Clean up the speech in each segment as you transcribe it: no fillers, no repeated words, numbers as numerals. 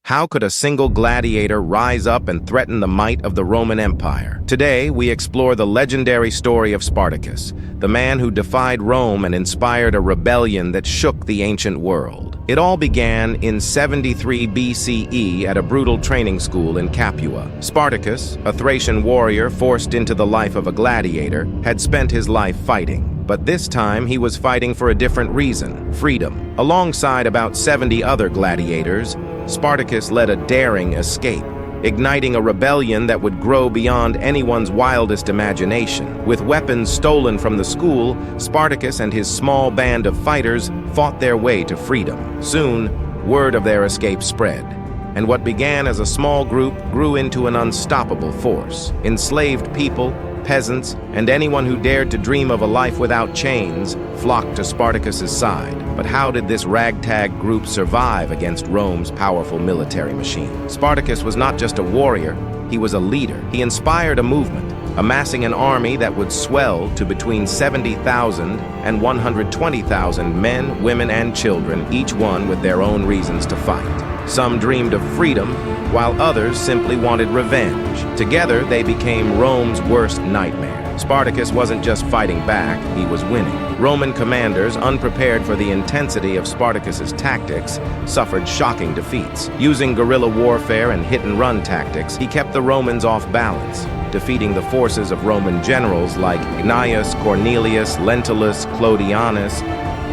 How could a single gladiator rise up and threaten the might of the Roman Empire? Today, we explore the legendary story of Spartacus, the man who defied Rome and inspired a rebellion that shook the ancient world. It all began in 73 BCE at a brutal training school in Capua. Spartacus, a Thracian warrior forced into the life of a gladiator, had spent his life fighting. But this time, he was fighting for a different reason: freedom. Alongside about 70 other gladiators, Spartacus led a daring escape, igniting a rebellion that would grow beyond anyone's wildest imagination. With weapons stolen from the school, Spartacus and his small band of fighters fought their way to freedom. Soon, word of their escape spread, and what began as a small group grew into an unstoppable force. Enslaved people, peasants, and anyone who dared to dream of a life without chains flocked to Spartacus's side. But how did this ragtag group survive against Rome's powerful military machine? Spartacus was not just a warrior, he was a leader. He inspired a movement, amassing an army that would swell to between 70,000 and 120,000 men, women, and children, each one with their own reasons to fight. Some dreamed of freedom, while others simply wanted revenge. Together, they became Rome's worst nightmare. Spartacus wasn't just fighting back, he was winning. Roman commanders, unprepared for the intensity of Spartacus's tactics, suffered shocking defeats. Using guerrilla warfare and hit-and-run tactics, he kept the Romans off balance, defeating the forces of Roman generals like Gnaeus, Cornelius, Lentulus, Clodianus.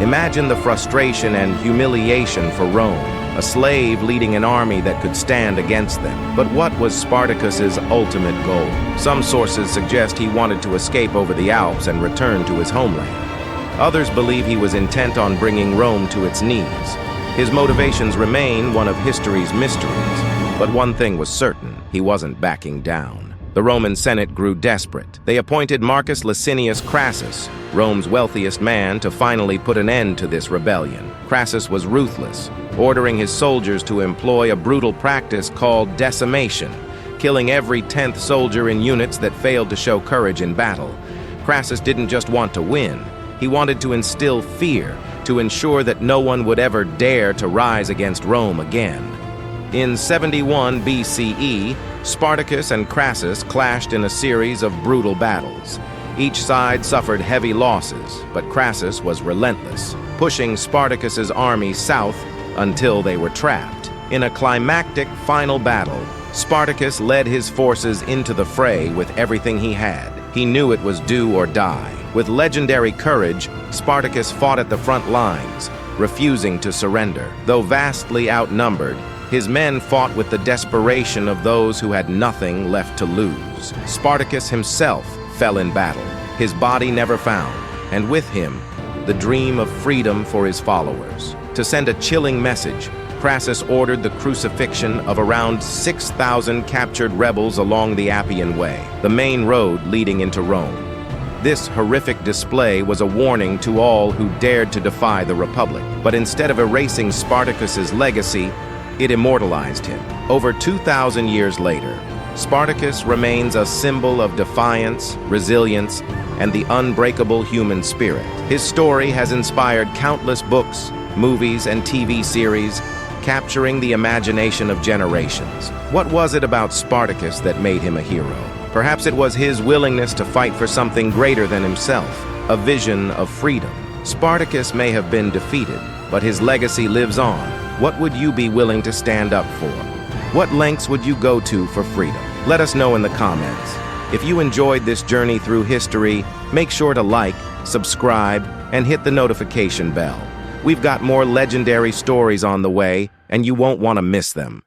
Imagine the frustration and humiliation for Rome, a slave leading an army that could stand against them. But what was Spartacus's ultimate goal? Some sources suggest he wanted to escape over the Alps and return to his homeland. Others believe he was intent on bringing Rome to its knees. His motivations remain one of history's mysteries, but one thing was certain: he wasn't backing down. The Roman Senate grew desperate. They appointed Marcus Licinius Crassus, Rome's wealthiest man, to finally put an end to this rebellion. Crassus was ruthless, ordering his soldiers to employ a brutal practice called decimation, killing every 10th soldier in units that failed to show courage in battle. Crassus didn't just want to win, he wanted to instill fear, to ensure that no one would ever dare to rise against Rome again. In 71 BCE, Spartacus and Crassus clashed in a series of brutal battles. Each side suffered heavy losses, but Crassus was relentless, pushing Spartacus's army south until they were trapped. In a climactic final battle, Spartacus led his forces into the fray with everything he had. He knew it was do or die. With legendary courage, Spartacus fought at the front lines, refusing to surrender. Though vastly outnumbered, his men fought with the desperation of those who had nothing left to lose. Spartacus himself fell in battle, his body never found, and with him, the dream of freedom for his followers. To send a chilling message, Crassus ordered the crucifixion of around 6,000 captured rebels along the Appian Way, the main road leading into Rome. This horrific display was a warning to all who dared to defy the Republic. But instead of erasing Spartacus's legacy, it immortalized him. Over 2,000 years later, Spartacus remains a symbol of defiance, resilience, and the unbreakable human spirit. His story has inspired countless books, movies, and TV series, capturing the imagination of generations. What was it about Spartacus that made him a hero? Perhaps it was his willingness to fight for something greater than himself, a vision of freedom. Spartacus may have been defeated, but his legacy lives on. What would you be willing to stand up for? What lengths would you go to for freedom? Let us know in the comments. If you enjoyed this journey through history, make sure to like, subscribe, and hit the notification bell. We've got more legendary stories on the way, and you won't want to miss them.